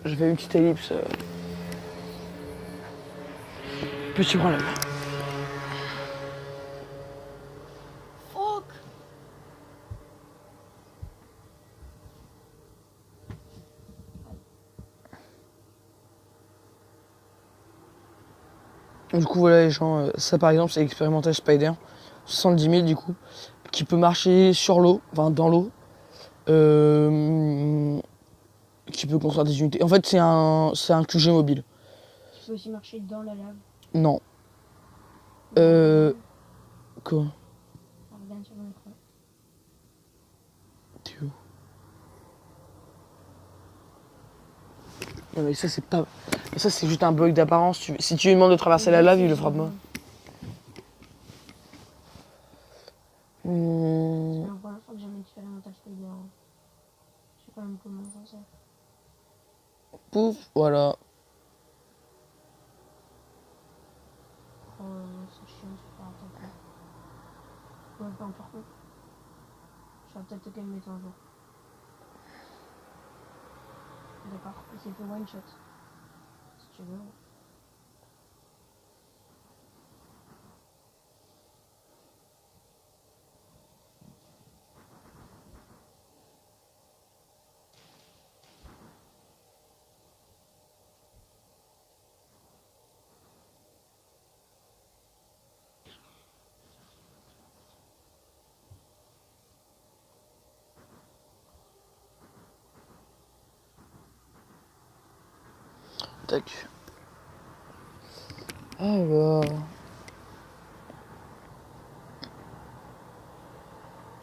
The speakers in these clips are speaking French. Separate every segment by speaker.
Speaker 1: Je fais une petite ellipse. Petit problème.
Speaker 2: Fuck.
Speaker 1: Du coup, voilà les gens, ça par exemple, c'est l'expérimental Spider, 70 000 du coup, qui peut marcher sur l'eau, enfin dans l'eau, qui peut construire des unités. En fait, c'est un QG mobile.
Speaker 2: Tu peux aussi marcher dans la lave.
Speaker 1: Non.
Speaker 2: Dans
Speaker 1: Quoi?
Speaker 2: regarde sur mon écran.
Speaker 1: T'es où? Non mais ça c'est pas... Ça c'est juste un bug d'apparence. Si tu lui demandes de traverser la lave, il le fera pas.
Speaker 2: C'est la première fois que j'ai un expérimental Spider. Je sais pas même comment ça sert.
Speaker 1: Pouf, voilà.
Speaker 2: Oh, c'est chiant, c'est pas attends. Ouais, pas encore peu. Je vais peut-être te calmer un jour. D'accord, il s'est fait one shot. Si tu veux.
Speaker 1: Tac. Alors...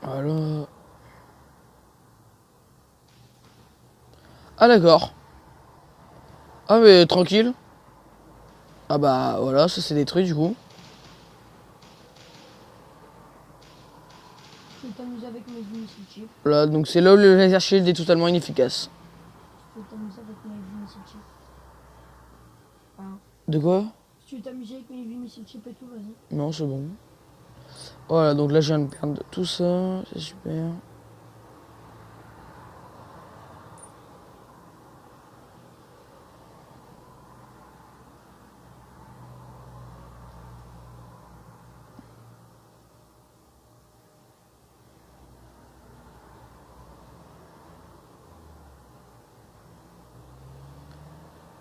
Speaker 1: Alors... Ah d'accord. Ah mais tranquille. Ah bah voilà, ça c'est détruit du coup.
Speaker 2: Je vais t'amuser avec mes missiles chips.
Speaker 1: Voilà, donc c'est là où le laser shield est totalement inefficace.
Speaker 2: Je vais t'amuser avec mes missiles chips. Enfin,
Speaker 1: De quoi?
Speaker 2: si tu veux t'amuser avec mes missiles chips et tout, vas-y.
Speaker 1: Non, c'est bon. Voilà, donc là je viens de perdre tout ça, c'est super.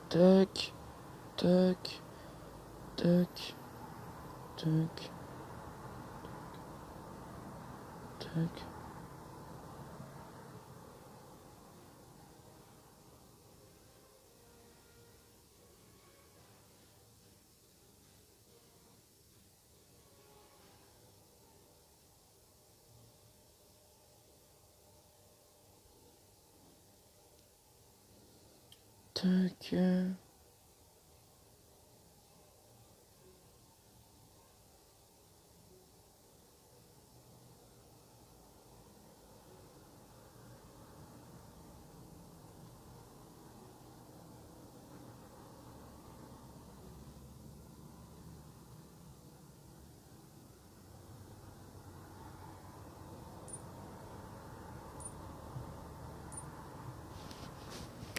Speaker 1: Tac, tac, tac, tac, tac. Tac.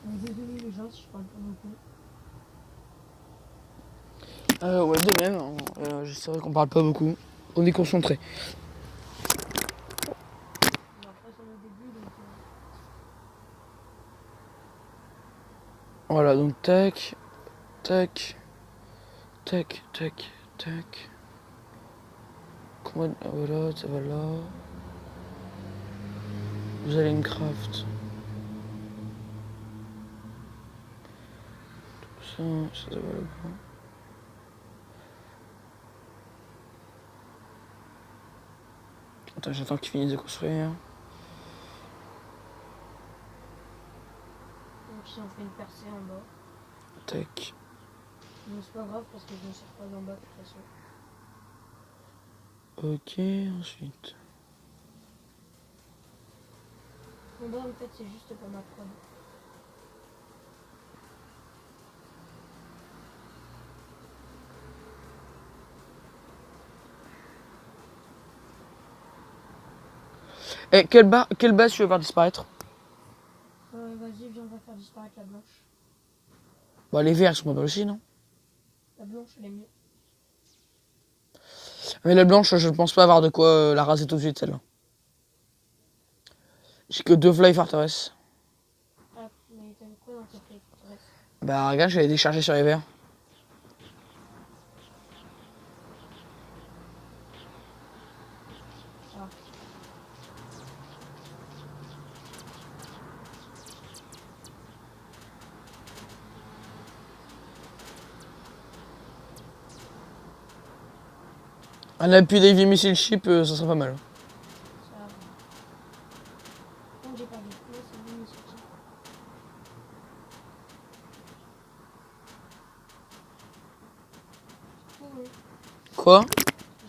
Speaker 2: Désolé les gens si je parle pas beaucoup.
Speaker 1: Ouais, de même, hein. C'est vrai qu'on parle pas beaucoup. On est concentré.
Speaker 2: Bon, après c'est le début donc.
Speaker 1: Voilà, donc tac, tac, tac, tac, tac. Comment... Voilà, ça va là. Vous allez me craft. Ça va là-bas. Attends, j'attends qu'ils finissent de construire.
Speaker 2: Donc si on fait une percée en bas.
Speaker 1: Tac.
Speaker 2: Mais c'est pas grave parce que je ne sers pas d'en bas de toute façon.
Speaker 1: Ok, ensuite.
Speaker 2: En bas en fait c'est juste pour ma prod.
Speaker 1: Quelle base tu veux voir disparaître?
Speaker 2: Vas-y viens on va faire disparaître la blanche.
Speaker 1: Bah, les verts, ils sont pas mal aussi, non?
Speaker 2: La blanche, elle est mieux.
Speaker 1: Mais la blanche, je ne pense pas avoir de quoi la raser tout de suite, celle-là. J'ai que 2 Fly Fortress.
Speaker 2: Ah, mais t'avais quoi dans tes feuilles forteresse?
Speaker 1: Bah, regarde, je l'ai déchargé sur les verts.
Speaker 2: Ah.
Speaker 1: Un appui d'Heavy Missile Ship, ça serait pas mal.
Speaker 2: Ça va. Non, j'ai perdu. Non, c'est bon, il est sorti. Cool.
Speaker 1: Quoi?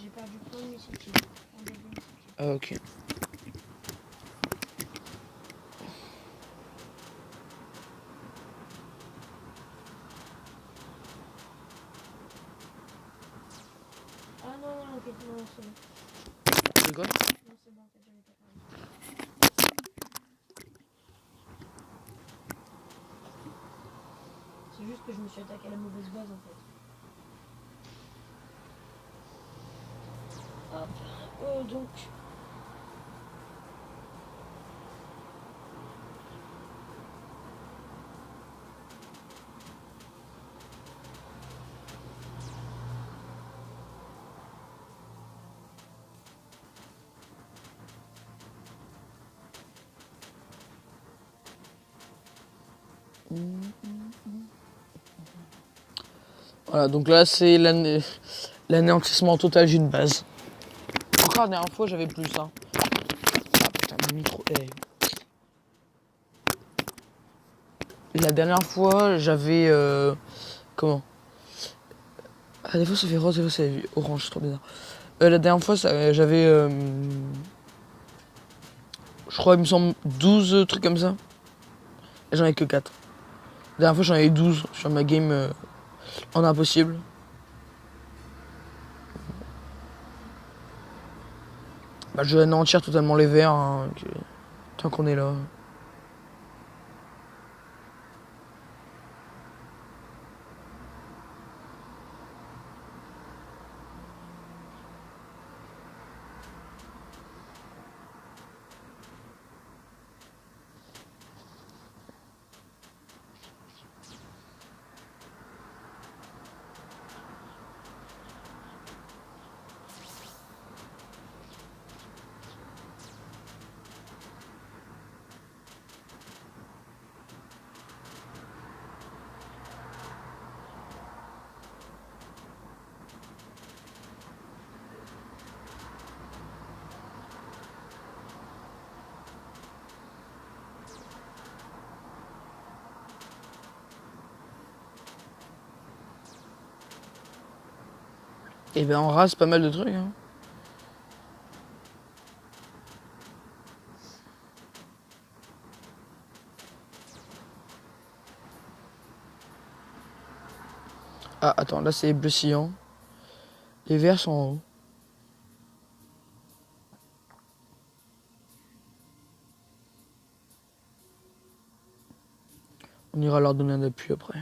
Speaker 2: J'ai perdu plein de missiles. Un début de missiles.
Speaker 1: Ah, ok.
Speaker 2: Ah non, non, ok, non, c'est bon.
Speaker 1: C'est quoi?
Speaker 2: Non, c'est bon, en fait, j'avais pas perdu. C'est juste que je me suis attaqué à la mauvaise base en fait. Hop. Donc.
Speaker 1: Voilà, donc là, c'est l'anéantissement total d'une base. Encore la dernière fois, j'avais plus ça. Ah putain, le micro. La dernière fois, j'avais. Comment? Ah, des fois, ça fait rose, des fois, ça fait orange, c'est trop bizarre. La dernière fois, j'avais. Je crois, il me semble, 12 trucs comme ça. Et j'en ai que 4. La dernière fois, j'en avais 12 sur ma game en impossible. Bah, je vais anéantir totalement les verts, hein, tant qu'on est là. Et ben, on rase pas mal de trucs, hein. Ah, attends, là, c'est bleu cyan. Les verts sont en haut. On ira leur donner un appui après.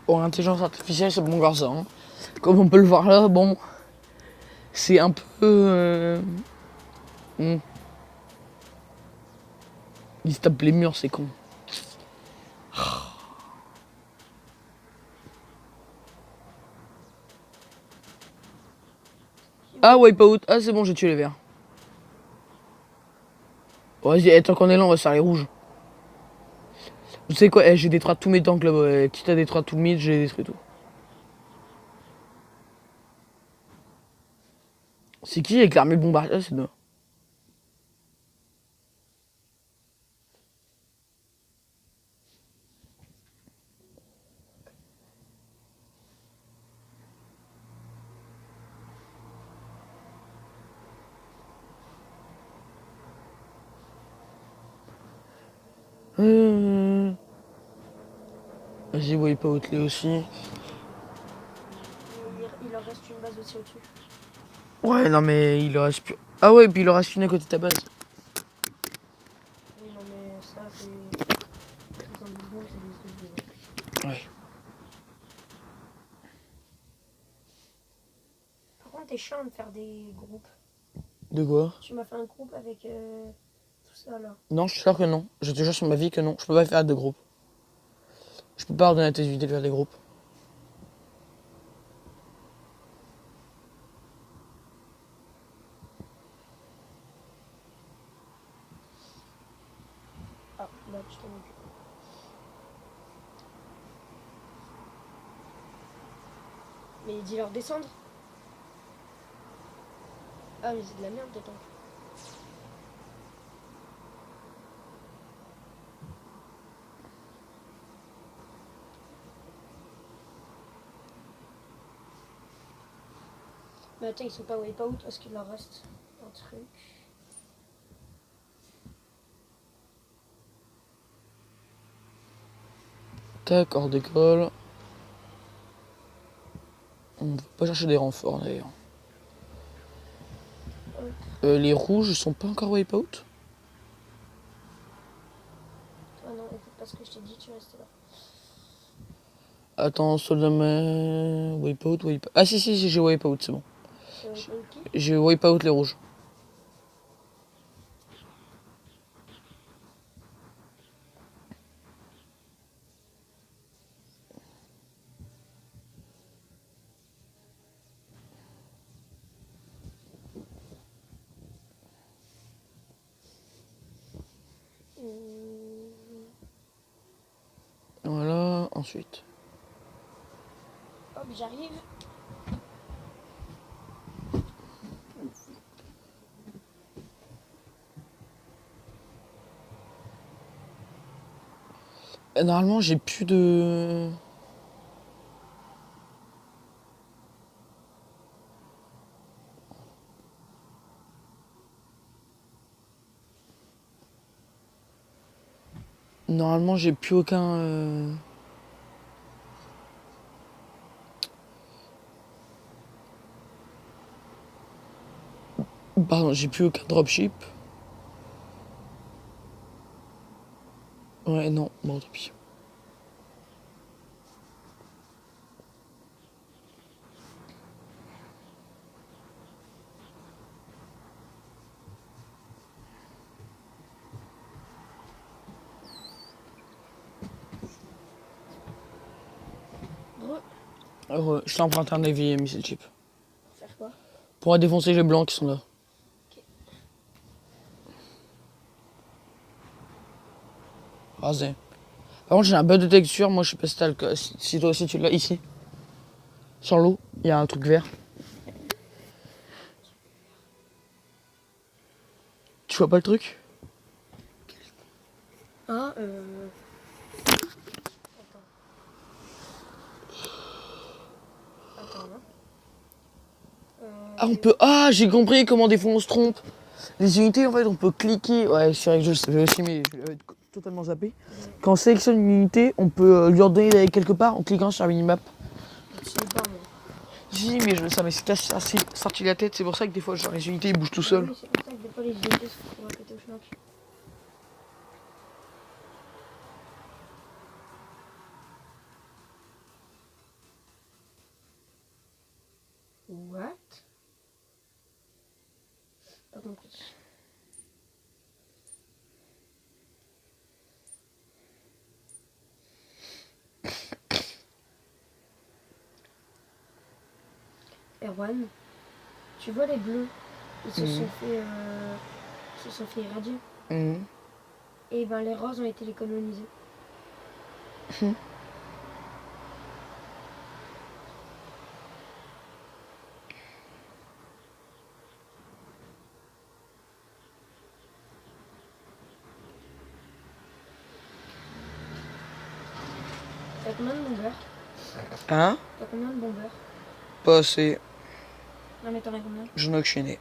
Speaker 1: Bon, l'intelligence artificielle, c'est bon garçon. Hein. Comme on peut le voir là, bon, c'est un peu. Il se tape les murs, c'est con. Ah, wipeout. Ah, c'est bon, j'ai tué les verts. Vas-y, tant qu'on est là, on va se faire les rouges. Vous savez quoi, j'ai détruit tous mes tanks là-bas. Quitte à détruire tout le mid, j'ai détruit tout. C'est qui avec l'armée bombardier? Ah, c'est bien. Vas-y, Wipeout les aussi.
Speaker 2: Il en reste une base aussi au-dessus.
Speaker 1: Ouais, non, mais il en reste plus. Ah ouais, et puis il en reste une à côté de ta base.
Speaker 2: Oui, non, mais ça, c'est 70 secondes, c'est des trucs de...
Speaker 1: Ouais.
Speaker 2: Par contre, t'es chiant de faire des groupes.
Speaker 1: De quoi?
Speaker 2: Tu m'as fait un groupe avec tout ça, là.
Speaker 1: Non, je suis sûr que non. Je te jure sur ma vie que non. Je peux pas faire de groupe. Je peux pas ordonner à tes unités de faire des groupes.
Speaker 2: Ah, bah, tu t'en occupes. Mais dis-leur descendre. Ah, mais c'est de la merde, tes tanks. Mais attends, ils sont pas wipe out parce qu'il leur reste un truc.
Speaker 1: Tac, hors d'école. On va pas chercher des renforts d'ailleurs. Les rouges sont pas encore wipeout?
Speaker 2: Ah non, écoute pas ce que je t'ai dit, tu restes là.
Speaker 1: Attends, soldat wipeout. Ah si, j'ai wipeout, c'est bon.
Speaker 2: C'est wipe out qui?
Speaker 1: J'ai wipeout les rouges. Voilà, ensuite.
Speaker 2: Hop, j'arrive.
Speaker 1: Normalement, j'ai plus de... Normalement, j'ai plus aucun... Pardon, j'ai plus aucun dropship. Ouais, non, bon, tant pis. Alors, je t'ai emprunté un heavy missile chip.
Speaker 2: Faire quoi?
Speaker 1: Pour défoncer les blancs qui sont là.
Speaker 2: Ok.
Speaker 1: Rasé. Par contre, j'ai un bug de texture. Moi, je sais pas si t'as le cas. Si toi aussi tu l'as ici. Sur l'eau, il y a un truc vert. Tu vois pas le truc?
Speaker 2: Ah, Attends, là.
Speaker 1: Ah, on peut. Ah, j'ai compris comment des fois on se trompe. Les unités, en fait, on peut cliquer. Ouais, c'est vrai que je le savais aussi, mais je l'avais totalement zappé. Quand on sélectionne une unité, on peut lui ordonner d'aller quelque part en cliquant sur la minimap.
Speaker 2: Je sais pas, moi.
Speaker 1: Si, mais je le savais, c'est assez sorti de la tête. C'est pour ça que des fois, genre, les unités ils bougent tout
Speaker 2: Ah
Speaker 1: seuls.
Speaker 2: oui, c'est pour ça que des fois les unités se retrouvent à côté au schnock. What? Pas compris. Erwan, tu vois les bleus, ils se sont fait irradier.
Speaker 1: Mhm.
Speaker 2: Et ben les roses ont été les colonisés. T'as combien de bombeurs?
Speaker 1: Hein?
Speaker 2: T'as combien de bombeurs?
Speaker 1: Pas assez.
Speaker 2: Non mais t'en as combien?
Speaker 1: J'en ai.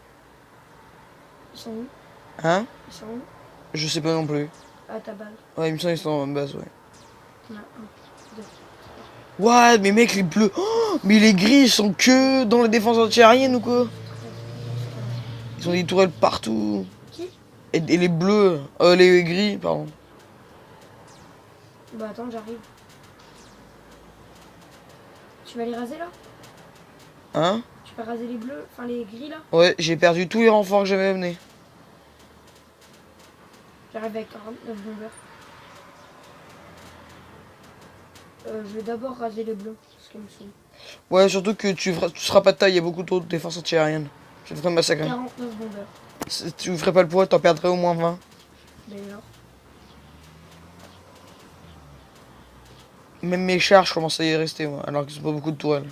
Speaker 2: Ils sont où?
Speaker 1: Hein?
Speaker 2: Ils sont où?
Speaker 1: Je sais pas non plus.
Speaker 2: à ta balle.
Speaker 1: Ouais, il me semble qu'ils sont en base, ouais.
Speaker 2: On a un, deux.
Speaker 1: Ouais, mais mec, les bleus. Oh, mais les gris, ils sont que dans la défense antiaérienne ou quoi?
Speaker 2: 13, 14, 15.
Speaker 1: Ils ont des tourelles partout.
Speaker 2: Qui?
Speaker 1: Et les bleus. Les gris, pardon.
Speaker 2: Bah attends, j'arrive. Tu vas les raser là?
Speaker 1: Hein?
Speaker 2: Tu vas raser les bleus, enfin les gris là?
Speaker 1: Ouais, j'ai perdu tous les renforts que j'avais amenés.
Speaker 2: J'arrive avec 49 bombers. Je vais d'abord raser les bleus, parce qu'ils me saoulent.
Speaker 1: Ouais, surtout que tu seras pas de taille, il y a beaucoup trop de défense antiaérienne. Je te ferai massacrer.
Speaker 2: 49 bombers.
Speaker 1: Si tu ferais pas le poids, t'en perdrais au moins 20.
Speaker 2: D'ailleurs.
Speaker 1: Même mes chars, je commence à y rester, moi, alors qu'ils ont pas beaucoup de tourelles.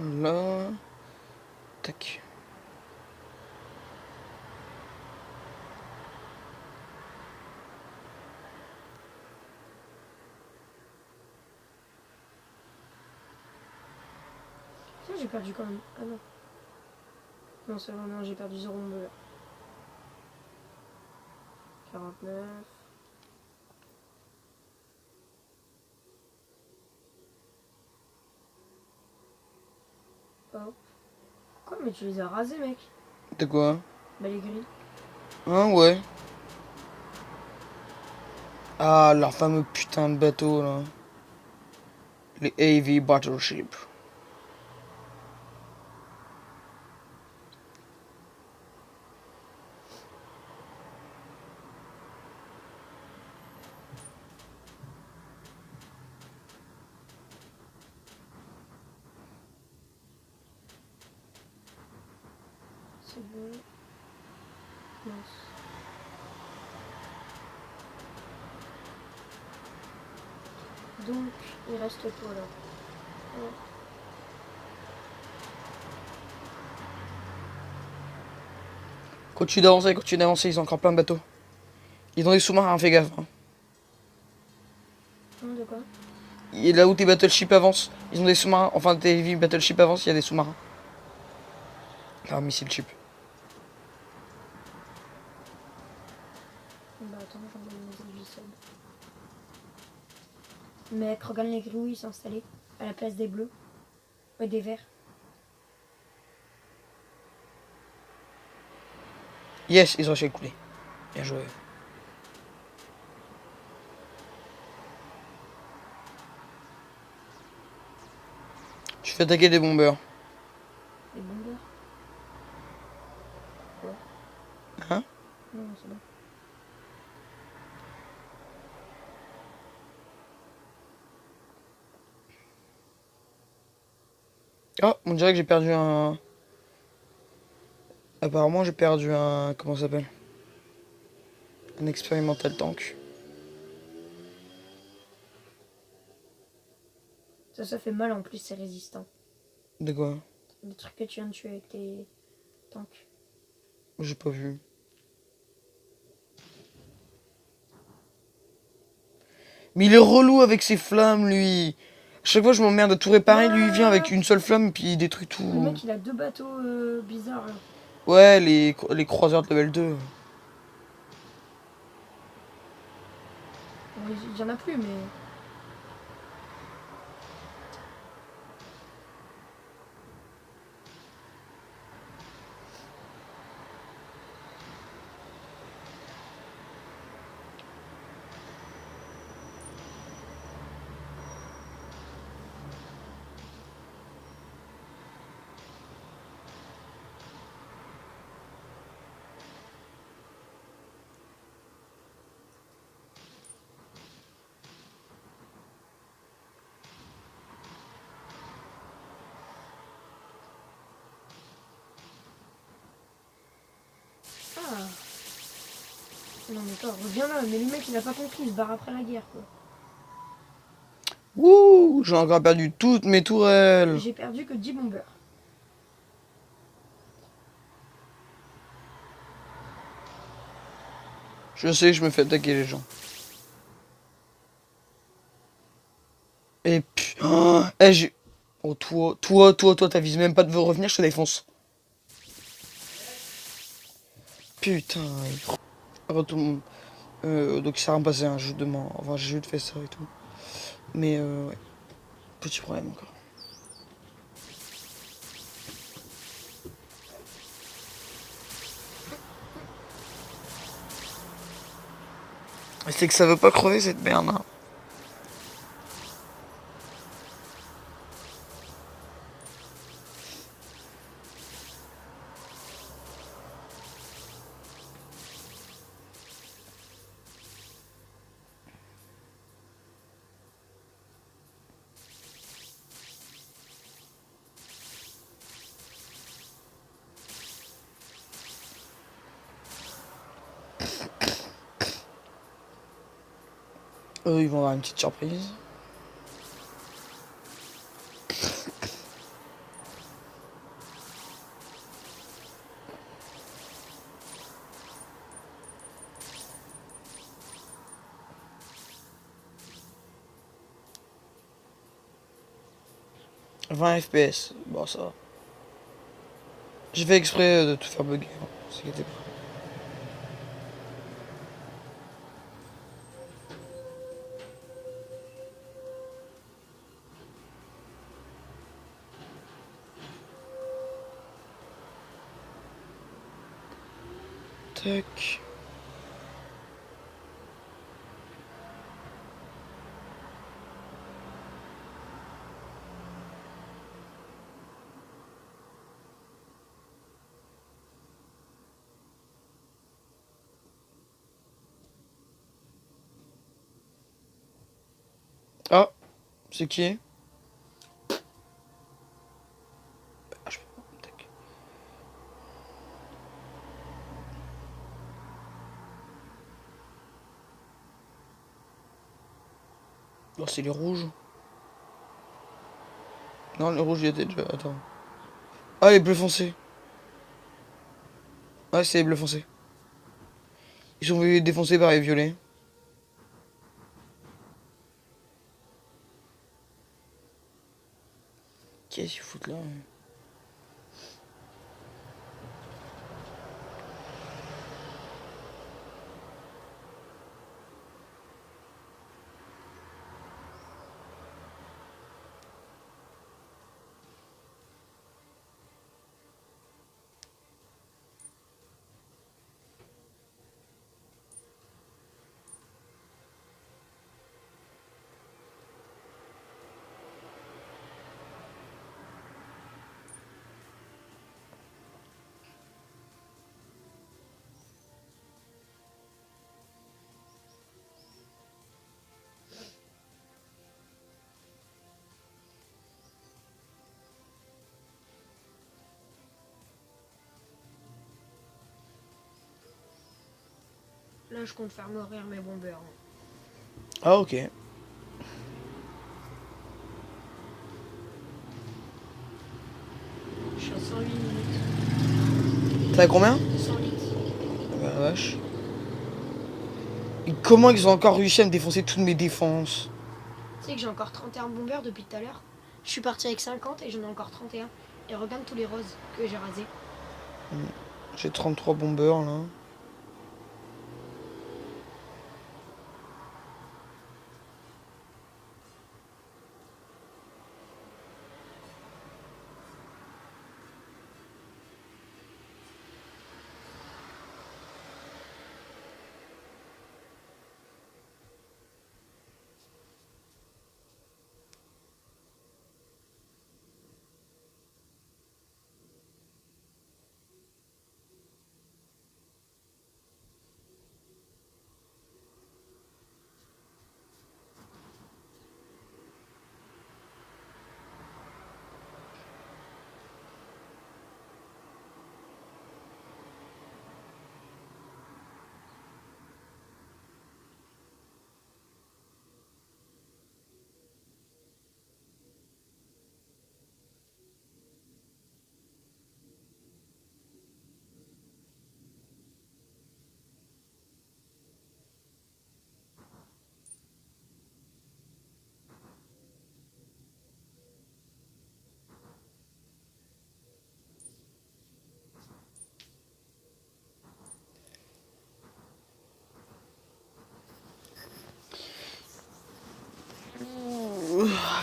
Speaker 1: Là. Tac.
Speaker 2: Ça, j'ai perdu quand même. Ah non. Non, c'est vrai, non, j'ai perdu 0 bomber. 49. Hop. Quoi, mais tu les as rasés, mec?
Speaker 1: De quoi?
Speaker 2: Bah, les gris.
Speaker 1: Hein, ouais. Ah, leur fameux putain de bateau, là. Les AV Battleship.
Speaker 2: C'est bon. Mince. Donc, il reste quoi là? Ouais.
Speaker 1: Continue d'avancer, ils ont encore plein de bateaux. Ils ont des sous-marins, fais gaffe. Hein.
Speaker 2: Hein, de quoi?
Speaker 1: Et là où tes battleships avancent, ils ont des sous-marins. Enfin, tes heavy battleships avancent, il y a des sous-marins. Ah, missile ship.
Speaker 2: Bah, attends, j'en ai une vis sub. Mec, regarde les gris où ils sont installés. À la place des bleus. Ouais, des verts.
Speaker 1: Yes, ils ont réussi à couler. Bien joué. Tu fais attaquer des bombers.
Speaker 2: Des bombers. Ouais.
Speaker 1: Hein?
Speaker 2: Non, c'est bon.
Speaker 1: Oh, on dirait que j'ai perdu un... Apparemment, j'ai perdu un... Comment ça s'appelle? Un expérimental tank.
Speaker 2: Ça fait mal en plus, c'est résistant.
Speaker 1: De quoi?
Speaker 2: Des trucs que tu viens de tuer avec tes tanks.
Speaker 1: J'ai pas vu. Mais il est relou avec ses flammes, lui. Chaque fois, je m'emmerde à tout réparer. Lui, il vient avec une seule flamme et puis il détruit tout.
Speaker 2: Le mec, il a 2 bateaux bizarres là.
Speaker 1: Ouais, les croiseurs de level 2.
Speaker 2: Bon, il y en a plus, mais. Non mais toi, reviens là. Mais le mec, il a pas compris, il se barre après la guerre, quoi.
Speaker 1: Wouh, j'ai encore perdu toutes mes tourelles.
Speaker 2: J'ai perdu que 10 bombers.
Speaker 1: Je sais que je me fais attaquer les gens. Et puis... Oh, j'ai... Oh, toi, t'avises même pas de revenir, je te défonce. Putain. Retourne. Donc ça va me passer un jeu de main. Enfin, j'ai juste fait ça et tout. Mais ouais. Petit problème encore. C'est que ça veut pas crever cette merde. Hein. Eux, ils vont avoir une petite surprise. « 20 FPS, bon ça va. J'ai fait exprès de tout faire bugger, hein. T'inquiète pas. Tac. Ah, c'est qui? Ah, je peux pas. Tac. Oh, c'est les rouges. Non, les rouges, il y était déjà. Attends. Ah, les bleus foncés. Ouais, c'est les bleus foncés. Ils sont défoncés par les violets. Qu'est-ce qu'ils foutent là?
Speaker 2: Là, je compte faire mourir mes bombers.
Speaker 1: Ah, ok.
Speaker 2: Je suis à 108 minutes.
Speaker 1: T'as combien?
Speaker 2: 100 litres.
Speaker 1: Ah, bah, la vache. Et comment ils ont encore réussi à me défoncer toutes mes défenses?
Speaker 2: Tu sais que j'ai encore 31 bombers depuis tout à l'heure. Je suis parti avec 50 et j'en ai encore 31. Et regarde tous les roses que j'ai rasés.
Speaker 1: J'ai 33 bombers là.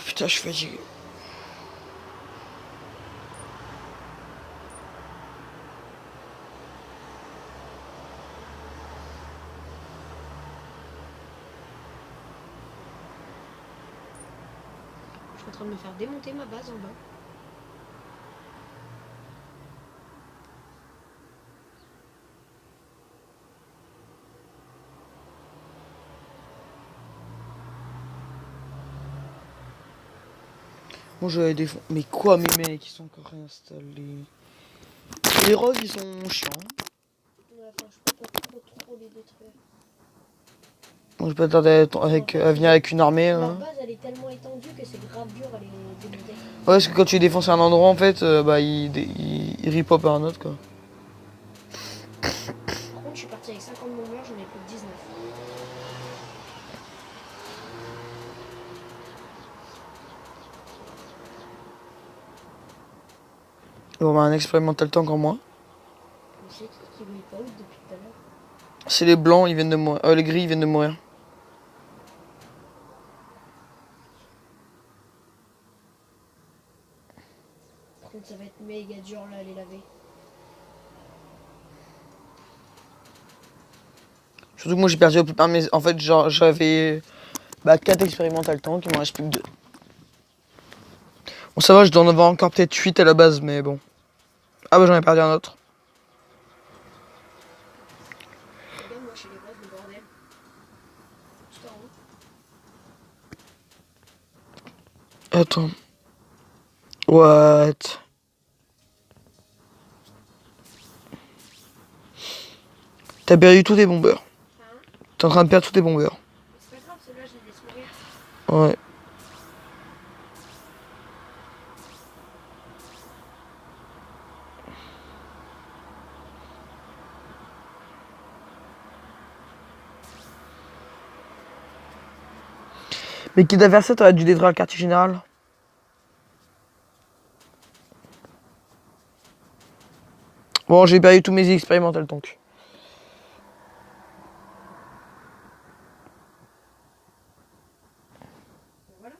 Speaker 1: putain, je suis fatigué.
Speaker 2: Je suis en train de me faire démonter ma base en bas.
Speaker 1: Moi j'avais des fonds. Mais quoi, mes mecs, ils sont encore réinstallés. Les roses, ils sont chiants.
Speaker 2: Ouais, enfin, je peux pas trop les détruire.
Speaker 1: Moi je peux tarder à venir avec une armée.
Speaker 2: Leur
Speaker 1: Hein.
Speaker 2: base, elle est tellement étendue que c'est grave dur à les démonter.
Speaker 1: Ouais, parce que quand tu défonces un endroit, en fait, bah il ripop à un autre, quoi.
Speaker 2: Par contre, je suis parti avec 50 bombers, j'en ai plus que 19.
Speaker 1: Bon, bah, un expérimental tank en moins.
Speaker 2: Mais c'est qui brille pas out depuis tout à l'heure.
Speaker 1: C'est les blancs, ils viennent de mourir. Les gris, ils viennent de mourir.
Speaker 2: Par contre, ça va être méga dur là à les laver.
Speaker 1: Surtout que moi j'ai perdu la plupart de mes. En fait, genre, j'avais 4 expérimental tanks, il m'en reste plus que 2. Bon, ça va, je dois en avoir encore peut-être 8 à la base, mais bon. Ah bah j'en ai perdu un autre.
Speaker 2: Regarde, moi, chez les boss, le bordel. Tout en haut.
Speaker 1: Attends. What? T'as perdu tous tes bombeurs.
Speaker 2: Hein?
Speaker 1: T'es en train de perdre tous tes bombeurs.
Speaker 2: Mais c'est pas grave, ceux-là, je les laisse mourir.
Speaker 1: Ouais. Mais quitte à faire ça, t'aurais dû détruire le quartier général. Bon, j'ai perdu tous mes expérimental tanks.
Speaker 2: Bon, voilà.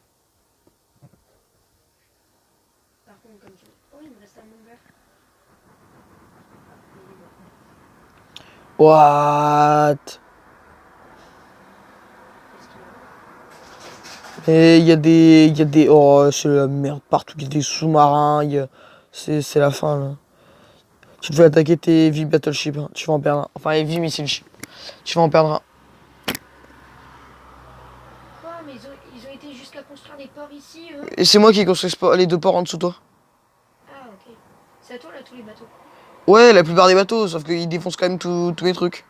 Speaker 2: Par contre, comme je... Oh, il me reste un bomber. Il est mort.
Speaker 1: What?
Speaker 2: Qu'est-ce qu'il y a?
Speaker 1: Et il y a des. Oh, c'est la merde partout. Il y a des sous-marins. C'est la fin là. Tu devais attaquer tes heavy battleship. Hein. Tu vas en perdre un. Enfin, heavy missile ship. Tu vas en perdre un.
Speaker 2: Quoi? Mais ils ont été jusqu'à construire des ports ici, eux?
Speaker 1: Et c'est moi qui ai construit les 2 ports en dessous de toi.
Speaker 2: Ah, ok. C'est à toi, là, tous les bateaux.
Speaker 1: Ouais, la plupart des bateaux, sauf qu'ils défoncent quand même tous mes trucs.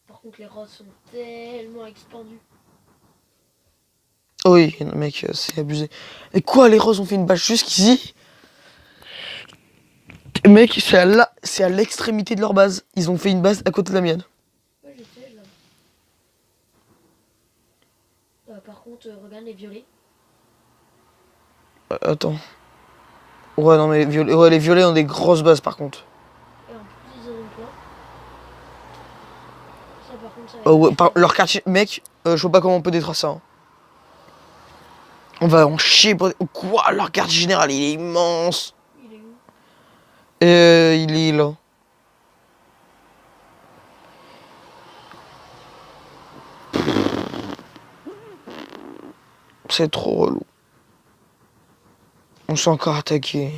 Speaker 2: Par contre, les roses sont tellement expandus.
Speaker 1: Oh oui, non, mec, c'est abusé. Et quoi, les roses ont fait une base jusqu'ici? Mec, c'est à l'extrémité de leur base. Ils ont fait une base à côté de la mienne.
Speaker 2: Ouais, je sais, là. Par contre, regarde les violets.
Speaker 1: Attends. Ouais, non, mais les violets ont des grosses bases par contre.
Speaker 2: Et en plus, ils en ont plein. Ça, par contre, ça va
Speaker 1: Oh, ouais,
Speaker 2: être...
Speaker 1: leur quartier. Mec, je vois pas comment on peut détruire ça. Hein. On va en chier. Quoi? Leur quartier général, il est immense.
Speaker 2: Il est où?
Speaker 1: Il est là. C'est trop relou. On s'est encore attaqué.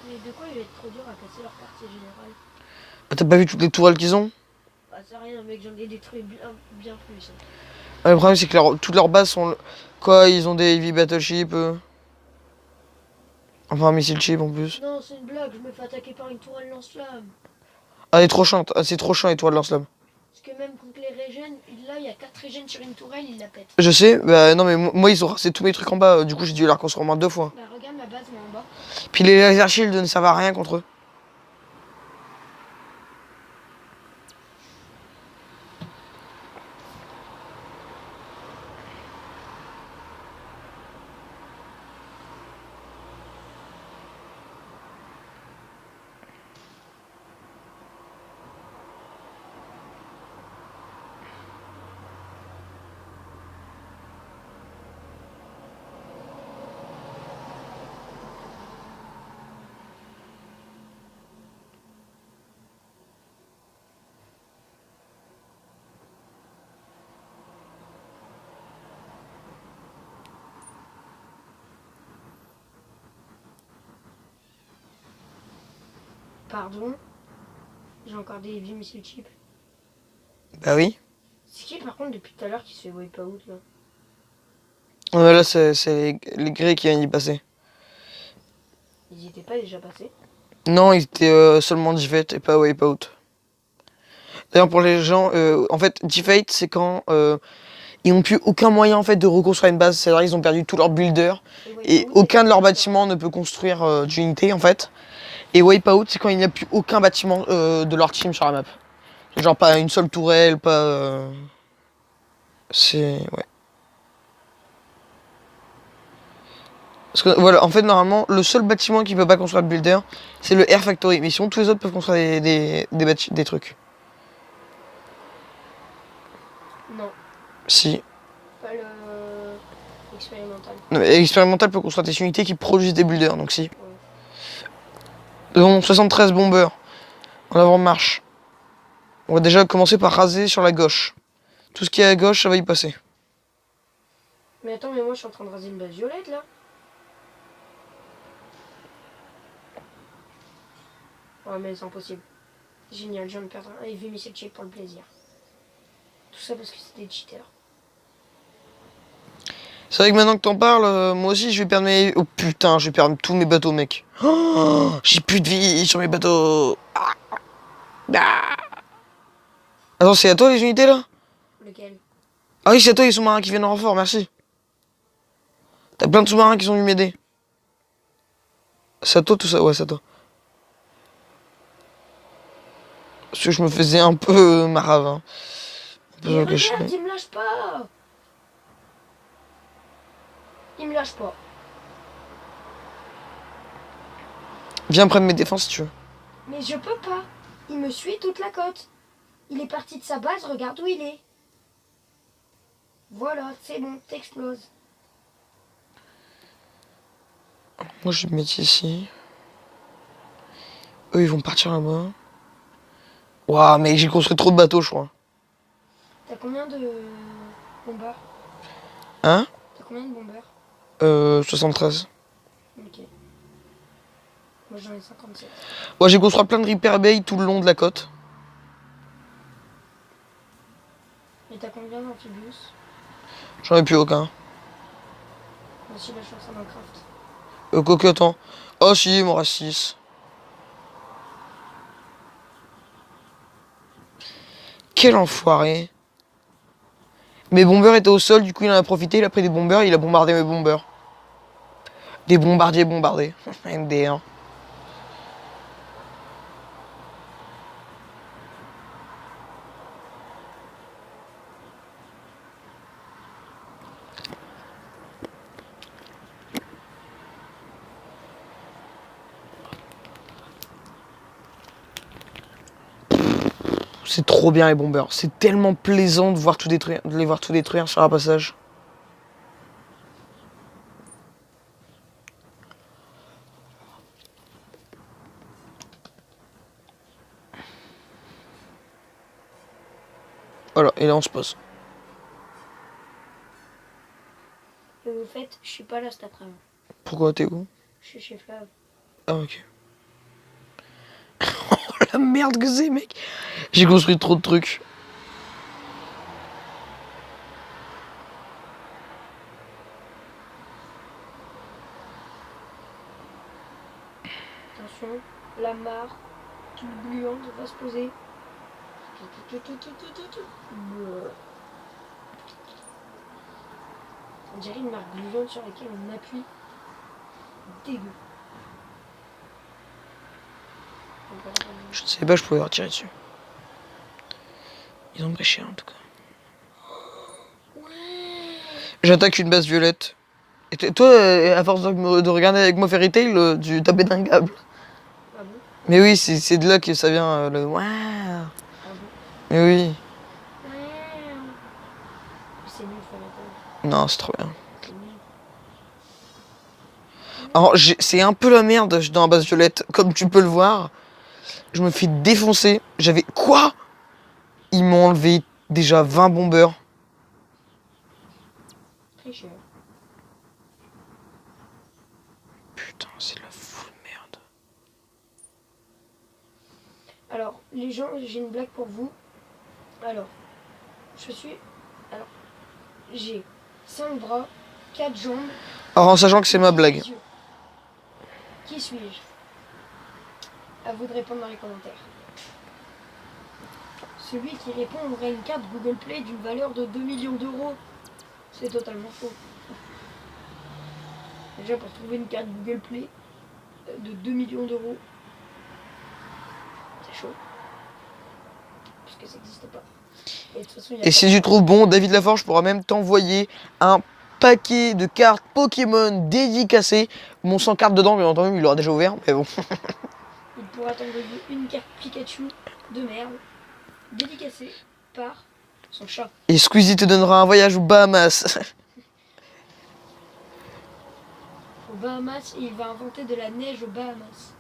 Speaker 2: Mais de quoi il va être trop dur à casser leur quartier général?
Speaker 1: Ah, t'as pas vu toutes les tourelles qu'ils ont?
Speaker 2: Bah, c'est rien, mec, j'en ai détruit bien plus. Hein.
Speaker 1: Ah, le problème, c'est que toutes leurs bases sont. Quoi? Ils ont des heavy battleship. Enfin, un missile chip en plus.
Speaker 2: Non, c'est une blague, je me fais attaquer par une tourelle lance-flamme.
Speaker 1: Ah, elle est trop chiante. Ah, c'est trop chiant, étoile lance-flamme.
Speaker 2: Parce que même contre les régènes, là, il y a 4 régènes sur une tourelle, il la pète.
Speaker 1: Je sais, bah non, mais moi, ils ont rassé tous mes trucs en bas. Du coup, j'ai dû la reconstruire au moins 2 fois.
Speaker 2: Bah, regarde ma base, mais en bas.
Speaker 1: Puis les laser shields ne servent à rien contre eux.
Speaker 2: Pardon. J'ai encore des heavy missile chips.
Speaker 1: Bah oui.
Speaker 2: C'est qui par contre depuis tout à l'heure qui se fait wipe-out là?
Speaker 1: Là, c'est les Grecs qui viennent y passer.
Speaker 2: Ils y étaient pas déjà passés?
Speaker 1: Non, ils étaient seulement defeat et pas wipeout. D'ailleurs, pour les gens, en fait, defeat, c'est quand ils n'ont plus aucun moyen en fait de reconstruire une base. C'est-à-dire ils ont perdu tout leur builder et aucun de leurs bâtiments ne peut construire d'unité en fait. Et wipeout, c'est quand il n'y a plus aucun bâtiment de leur team sur la map. Genre pas une seule tourelle, pas. C'est ouais. Parce que voilà, en fait, normalement, le seul bâtiment qui peut pas construire de builder, c'est le Air Factory. Mais sinon, tous les autres peuvent construire des trucs.
Speaker 2: Non,
Speaker 1: Si.
Speaker 2: pas le expérimental.
Speaker 1: Non, mais expérimental peut construire des unités qui produisent des builders, donc si.
Speaker 2: Ouais.
Speaker 1: Donc 73 bombers. En avant marche. On va déjà commencer par raser sur la gauche. Tout ce qui est à gauche, ça va y passer.
Speaker 2: Mais attends, mais moi je suis en train de raser une base violette là. Ouais, mais c'est impossible. Génial, je viens de perdre un heavy missile chip pour le plaisir. Tout ça parce que c'était des cheaters.
Speaker 1: C'est vrai que maintenant que t'en parles, moi aussi je vais perdre mes... Oh putain, je vais perdre tous mes bateaux, mec. Oh, j'ai plus de vie sur mes bateaux. Ah. Attends, c'est à toi les unités là?
Speaker 2: Lequel?
Speaker 1: Ah oui, c'est à toi les sous-marins qui viennent en renfort, merci. T'as plein de sous-marins qui sont venus m'aider. C'est à toi tout ça? Ouais, c'est à toi. Parce que je me faisais un peu marave. Hein.
Speaker 2: Mais regarde, il me lâche pas. Il me lâche pas.
Speaker 1: Viens près de mes défenses si tu veux.
Speaker 2: Mais je peux pas. Il me suit toute la côte. Il est parti de sa base, regarde où il est. Voilà, c'est bon, t'exploses.
Speaker 1: Moi je vais me mettre ici. Eux ils vont partir là-bas. Waouh, mais j'ai construit trop de bateaux, je crois.
Speaker 2: T'as combien de bombeurs?
Speaker 1: Hein?
Speaker 2: T'as combien de bombeurs?
Speaker 1: 73.
Speaker 2: Ok. Moi j'en ai 57.
Speaker 1: Ouais, j'ai construit plein de repair bay tout le long de la côte.
Speaker 2: Et t'as combien d'amphibius?
Speaker 1: J'en ai plus aucun.
Speaker 2: Moi aussi, la chance à Minecraft.
Speaker 1: Quoique, attends. Oh si, il m'en reste 6. Quel enfoiré. Mes bombeurs étaient au sol, du coup il en a profité, il a pris des bombeurs, il a bombardé mes bombeurs. Des bombardiers bombardés. MDR. C'est trop bien les bombeurs. C'est tellement plaisant de voir tout détruire, de les voir tout détruire sur un passage. Voilà, et là on se pose.
Speaker 2: Et au fait, je suis pas là cet après-midi.
Speaker 1: Pourquoi t'es où?
Speaker 2: Je suis chez Flav.
Speaker 1: Ah ok. Oh la merde que c'est mec. J'ai construit trop de trucs.
Speaker 2: Attention, la mare, toute gluante va se poser. On dirait une marque gluante sur laquelle on appuie. Dégueu.
Speaker 1: Je ne savais pas que je pouvais leur tirer dessus. Ils ont bréché en tout cas.
Speaker 2: Ouais.
Speaker 1: J'attaque une base violette. Et toi, à force de regarder avec moi Fairy Tail, tu tapais d'un câble.
Speaker 2: Ah bon?
Speaker 1: Mais oui, c'est de là que ça vient le waouh.
Speaker 2: Ah bon?
Speaker 1: Mais oui.
Speaker 2: Ouais. C'est nul, faut l'arrêter.
Speaker 1: Non, c'est trop bien.
Speaker 2: C'est nul.
Speaker 1: Alors, c'est un peu la merde dans la base violette, comme tu peux le voir. Je me fais défoncer. J'avais... Quoi? Ils m'ont enlevé déjà 20 bombeurs.
Speaker 2: Très cher.
Speaker 1: Putain, c'est de la full merde.
Speaker 2: Alors, les gens, j'ai une blague pour vous. Alors, Alors, j'ai 5 bras, 4 jambes.
Speaker 1: Alors en sachant que c'est ma
Speaker 2: 10
Speaker 1: blague.
Speaker 2: yeux. Qui suis-je? À vous de répondre dans les commentaires. Celui qui répond aurait une carte Google Play d'une valeur de 2 millions d'euros. C'est totalement faux. Déjà, pour trouver une carte Google Play de 2 millions d'euros, c'est chaud. Parce que ça n'existe pas. Et, de toute façon,
Speaker 1: Et si tu trouves bon, David Laforge pourra même t'envoyer un paquet de cartes Pokémon dédicacées. Bon, sans carte dedans, bien entendu, il l'aura déjà ouvert, mais bon.
Speaker 2: Il pourra t'envoyer une carte Pikachu de merde, dédicacée par son chat.
Speaker 1: Et Squeezie te donnera un voyage aux Bahamas.
Speaker 2: Aux Bahamas, et il va inventer de la neige aux Bahamas.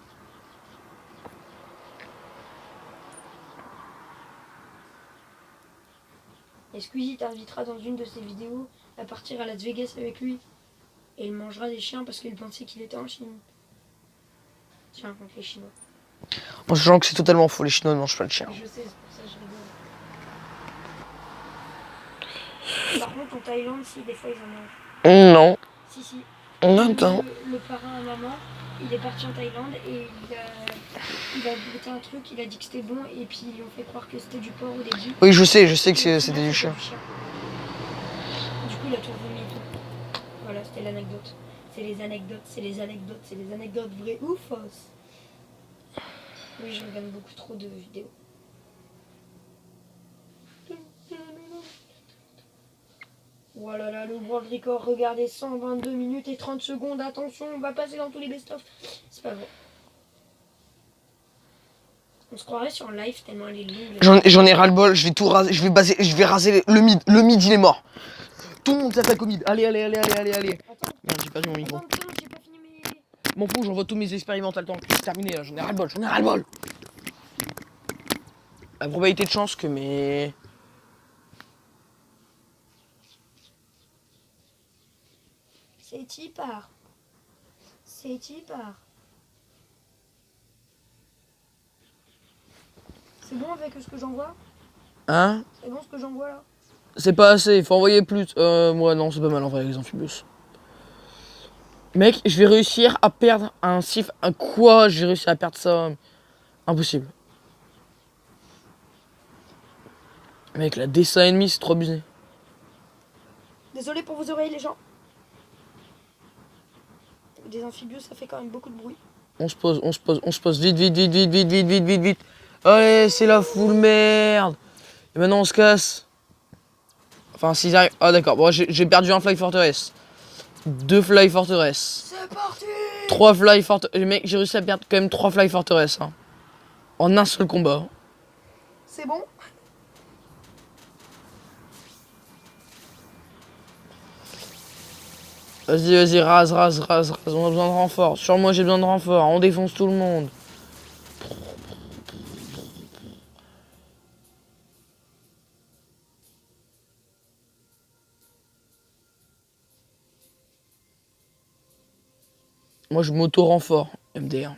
Speaker 2: Et Squeezie t'invitera dans une de ses vidéos à partir à Las Vegas avec lui. Et il mangera des chiens parce qu'il pensait qu'il était en Chine. Tiens, contre les Chinois.
Speaker 1: En sachant que c'est totalement faux, les Chinois ne mangent pas de chien.
Speaker 2: Je sais, c'est pour ça que je rigole. Par contre, en Thaïlande, si, des fois ils en mangent.
Speaker 1: Non.
Speaker 2: Si.
Speaker 1: Attends.
Speaker 2: Le parrain à maman, il est parti en Thaïlande et il a goûté un truc, il a dit que c'était bon et puis ils ont fait croire que c'était du porc au début.
Speaker 1: Oui, je sais que c'était du chien.
Speaker 2: Du coup, il a tout remis et tout. Voilà, c'était l'anecdote. C'est les anecdotes vraies ou fausses. Oui, je regarde beaucoup trop de vidéos. Voilà, là, le world record, regardez, 122 minutes et 30 secondes. Attention, on va passer dans tous les best-of. C'est pas vrai. On se croirait sur live tellement elle est longue.
Speaker 1: J'en ai ras-le-bol, je vais tout raser, je vais raser le mid. Le mid, il est mort. Tout le monde s'attaque au mid. Allez.
Speaker 2: Attends.
Speaker 1: Merde, j'ai perdu mon micro.
Speaker 2: Attends, j'ai pas fini mes...
Speaker 1: M'en fous, j'envoie tous mes expérimentales temps. C'est terminé là, j'en ai ras-le-bol. La probabilité de chance que mes...
Speaker 2: C'est Tipar. C'est bon avec ce que j'envoie?
Speaker 1: Hein?
Speaker 2: C'est bon ce que j'envoie là?
Speaker 1: C'est pas assez, il faut envoyer plus. Ouais, non, c'est pas mal en vrai, les amphibios. Mec, je vais réussir à perdre un sif. Un quoi? J'ai réussi à perdre ça? Impossible. Mec, la dessin ennemi, c'est trop abusé.
Speaker 2: Désolé pour vos oreilles les gens. Des amphibios, ça fait quand même beaucoup de bruit.
Speaker 1: On se pose. Vite. Allez, c'est la full merde. Et maintenant, on se casse. Enfin, s'ils arrivent... Ah, d'accord. Bon, j'ai perdu un Fly Fortress. 2 Fly Fortress.
Speaker 2: C'est parti!
Speaker 1: 3 Fly Fortress. Mec, j'ai réussi à perdre quand même 3 Fly Fortress. Hein. En un seul combat.
Speaker 2: C'est bon?
Speaker 1: Vas-y, rase. On a besoin de renfort. Sur moi, j'ai besoin de renfort. On défonce tout le monde. Moi, je m'auto-renfort. MDR.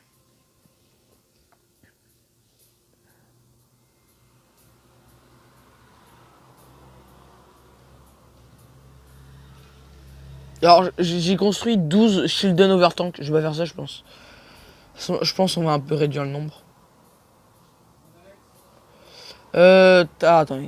Speaker 1: Alors, j'ai construit 12 Shieldon Overtank. Je vais faire ça, je pense. Je pense qu'on va un peu réduire le nombre. Attends.